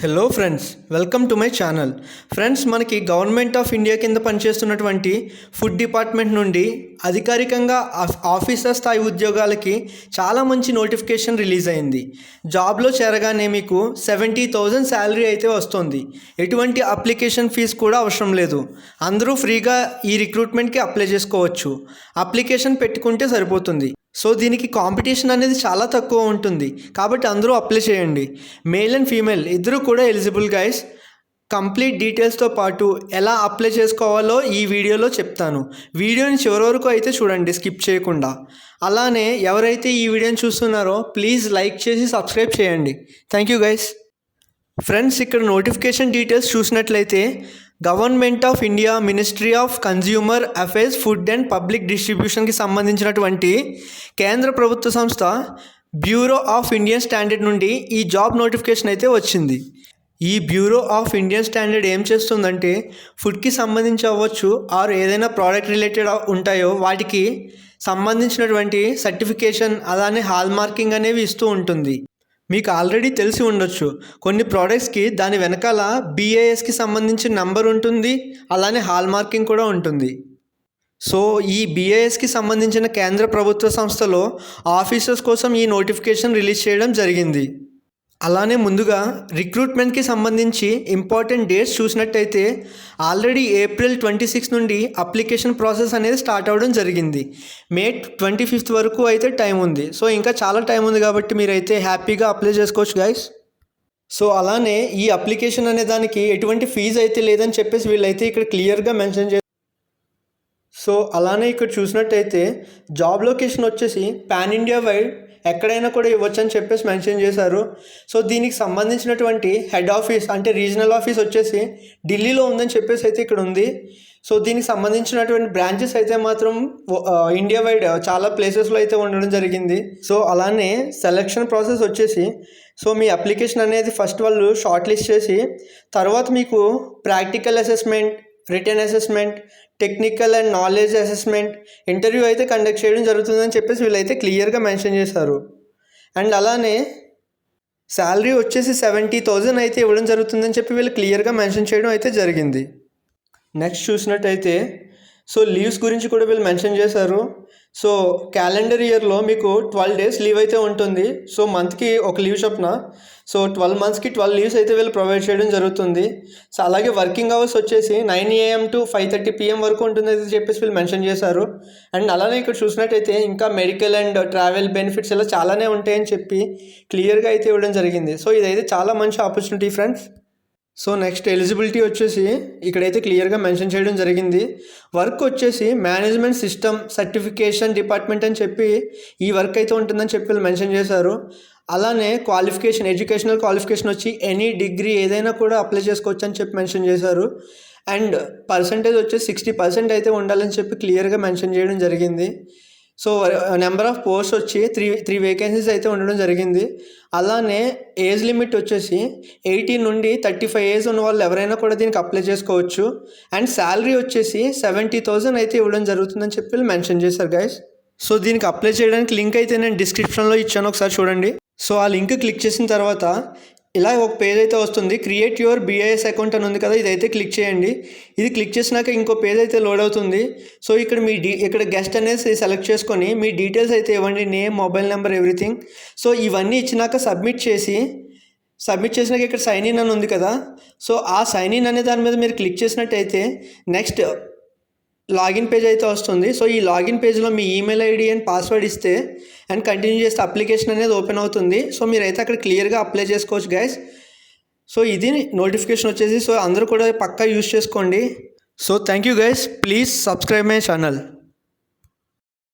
Hello friends, welcome to my channel. Friends, మనకి government of India కింద పనిచేస్తున్నటువంటి food department నుండి అధికారికంగా ఆఫీసర్ స్థాయి ఉద్యోగాలకి చాలా మంచి నోటిఫికేషన్ రిలీజ్ అయింది. జాబ్లో చేరగానే మీకు 70,000 శాలరీ అయితే వస్తుంది. ఎటువంటి అప్లికేషన్ ఫీజు కూడా అవసరం లేదు. అందరూ ఫ్రీగా ఈ రిక్రూట్మెంట్కి అప్లై చేసుకోవచ్చు. అప్లికేషన్ పెట్టుకుంటే సరిపోతుంది. సో దీనికి కాంపిటీషన్ అనేది చాలా తక్కువ ఉంటుంది, కాబట్టి అందరూ అప్లై చేయండి. మేల్ అండ్ ఫీమేల్ ఇద్దరు కూడా ఎలిజిబుల్ గైస్. కంప్లీట్ డీటెయిల్స్తో పాటు ఎలా అప్లై చేసుకోవాలో ఈ వీడియోలో చెప్తాను. వీడియోని చివరి వరకు అయితే చూడండి, స్కిప్ చేయకుండా. అలానే ఎవరైతే ఈ వీడియోని చూస్తున్నారో ప్లీజ్ లైక్ చేసి సబ్స్క్రైబ్ చేయండి. Thank you guys. ఫ్రెండ్స్, ఇక్కడ నోటిఫికేషన్ డీటెయిల్స్ చూసినట్లయితే government of India ministry of consumer affairs food and public డిస్ట్రిబ్యూషన్కి సంబంధించినటువంటి కేంద్ర ప్రభుత్వ సంస్థ బ్యూరో ఆఫ్ ఇండియన్ స్టాండర్డ్ నుండి ఈ జాబ్ నోటిఫికేషన్ అయితే వచ్చింది. ఈ బ్యూరో ఆఫ్ ఇండియన్ స్టాండర్డ్ ఏం చేస్తుందంటే ఫుడ్కి సంబంధించి అవ్వచ్చు ఆర్ ఏదైనా ప్రోడక్ట్ రిలేటెడ్ ఉంటాయో వాటికి సంబంధించినటువంటి సర్టిఫికేషన్ అలానే హాల్ మార్కింగ్ అనేవి ఇస్తూ ఉంటుంది. మీకు ఆల్రెడీ తెలిసి ఉండొచ్చు, కొన్ని ప్రోడక్ట్స్కి దాని వెనకాల BISకి సంబంధించిన నంబర్ ఉంటుంది, అలానే హాల్ మార్కింగ్ కూడా ఉంటుంది. సో ఈ BISకి సంబంధించిన కేంద్ర ప్రభుత్వ సంస్థలో ఆఫీసర్స్ కోసం ఈ నోటిఫికేషన్ రిలీజ్ చేయడం జరిగింది. అలానే ముందుగా రిక్రూట్మెంట్కి సంబంధించి ఇంపార్టెంట్ డేట్స్ చూసినట్టయితే ఆల్రెడీ April 26 నుండి అప్లికేషన్ ప్రాసెస్ అనేది స్టార్ట్ అవ్వడం జరిగింది. May 25 వరకు అయితే టైం ఉంది. సో ఇంకా చాలా టైం ఉంది కాబట్టి మీరైతే హ్యాపీగా అప్లై చేసుకోవచ్చు గైస్. సో అలానే ఈ అప్లికేషన్ అనే దానికి ఎటువంటి ఫీజు అయితే లేదని చెప్పేసి వీళ్ళైతే ఇక్కడ క్లియర్గా మెన్షన్ చేస్తారు. సో అలానే ఇక్కడ చూసినట్టయితే జాబ్ లొకేషన్ వచ్చేసి పాన్ ఇండియా వైడ్ ఎక్కడైనా కూడా ఇవ్వచ్చు అని చెప్పేసి మెన్షన్ చేశారు. సో దీనికి సంబంధించినటువంటి హెడ్ ఆఫీస్ అంటే రీజనల్ ఆఫీస్ వచ్చేసి ఢిల్లీలో ఉందని చెప్పేసి అయితే ఇక్కడ ఉంది. సో దీనికి సంబంధించినటువంటి బ్రాంచెస్ అయితే మాత్రం ఇండియా వైడ్ చాలా ప్లేసెస్లో అయితే ఉండడం జరిగింది. సో అలానే సెలక్షన్ ప్రాసెస్ వచ్చేసి సో మీ అప్లికేషన్ అనేది ఫస్ట్ వాళ్ళు షార్ట్ లిస్ట్ చేసి తర్వాత మీకు practical assessment, return assessment, technical and knowledge assessment, interview అయితే కండక్ట్ చేయడం జరుగుతుందని చెప్పేసి వీళ్ళైతే క్లియర్గా మెన్షన్ చేశారు. అండ్ అలానే శాలరీ వచ్చేసి 70,000 అయితే ఇవ్వడం జరుగుతుందని చెప్పి వీళ్ళు క్లియర్గా మెన్షన్ చేయడం అయితే జరిగింది. నెక్స్ట్ చూసినట్టయితే సో లీవ్స్ గురించి కూడా వీళ్ళు మెన్షన్ చేశారు. సో క్యాలెండర్ ఇయర్లో మీకు 12 days లీవ్ అయితే ఉంటుంది. సో మంత్కి ఒక లీవ్ చొప్పున సో 12 monthsకి 12 లీవ్స్ అయితే వీళ్ళు ప్రొవైడ్ చేయడం జరుగుతుంది. సో అలాగే వర్కింగ్ అవర్స్ వచ్చేసి 9 AM to 5:30 PM వరకు ఉంటుంది అని చెప్పేసి వీళ్ళు మెన్షన్ చేశారు. అండ్ అలానే ఇక్కడ చూసినట్టయితే ఇంకా మెడికల్ అండ్ ట్రావెల్ బెనిఫిట్స్ ఇలా చాలానే ఉంటాయని చెప్పి క్లియర్గా అయితే ఇవ్వడం జరిగింది. సో ఇదైతే చాలా మంచి opportunity friends. So next eligibility వచ్చేసి ఇక్కడైతే క్లియర్గా మెన్షన్ చేయడం జరిగింది. వర్క్ వచ్చేసి మేనేజ్మెంట్ సిస్టమ్ సర్టిఫికేషన్ డిపార్ట్మెంట్ అని చెప్పి ఈ వర్క్ అయితే ఉంటుందని చెప్పి వీళ్ళు మెన్షన్ చేశారు. అలానే క్వాలిఫికేషన్, ఎడ్యుకేషనల్ క్వాలిఫికేషన్ వచ్చి ఎనీ డిగ్రీ ఏదైనా కూడా అప్లై చేసుకోవచ్చు అని చెప్పి మెన్షన్ చేశారు. అండ్ పర్సంటేజ్ వచ్చేసి 60% అయితే ఉండాలని చెప్పి క్లియర్గా మెన్షన్ చేయడం జరిగింది. సో నెంబర్ ఆఫ్ పోస్ట్ వచ్చి త్రీ వేకెన్సీస్ అయితే ఉండడం జరిగింది. అలానే ఏజ్ లిమిట్ వచ్చేసి 18 నుండి 35 ఏజ్ ఉన్న వాళ్ళు ఎవరైనా కూడా దీనికి అప్లై చేసుకోవచ్చు. అండ్ శాలరీ వచ్చేసి 70,000 అయితే ఇవ్వడం జరుగుతుందని చెప్పి మెన్షన్ చేశారు గైస్. సో దీనికి అప్లై చేయడానికి లింక్ అయితే నేను డిస్క్రిప్షన్లో ఇచ్చాను, ఒకసారి చూడండి. సో ఆ లింక్ క్లిక్ చేసిన తర్వాత ఇలా ఒక పేజ్ అయితే వస్తుంది. క్రియేట్ యువర్ BIS అకౌంట్ అని ఉంది కదా, ఇదైతే క్లిక్ చేయండి. ఇది క్లిక్ చేసినాక ఇంకో పేజ్ అయితే లోడ్ అవుతుంది. సో ఇక్కడ ఇక్కడ గెస్ట్ అనేది సెలెక్ట్ చేసుకొని మీ డీటెయిల్స్ అయితే ఇవ్వండి, name, mobile number, everything. So ఇవన్నీ ఇచ్చినాక సబ్మిట్ చేసినాక ఇక్కడ సైన్ ఇన్ అని ఉంది కదా, సో ఆ సైన్ ఇన్ అనే దాని మీద మీరు క్లిక్ చేసినట్టయితే నెక్స్ట్ లాగిన్ పేజ్ అయితే వస్తుంది. సో ఈ లాగిన్ పేజ్లో మీ ఈమెయిల్ ID అండ్ పాస్వర్డ్ ఇస్తే అండ్ కంటిన్యూ చేస్తే అప్లికేషన్ అనేది ఓపెన్ అవుతుంది. సో మీరైతే అక్కడ క్లియర్గా అప్లై చేసుకోవచ్చు గైస్. సో ఇది నోటిఫికేషన్ వచ్చేసి సో అందరూ కూడా పక్కా యూజ్ చేసుకోండి. So thank you guys, please subscribe my channel.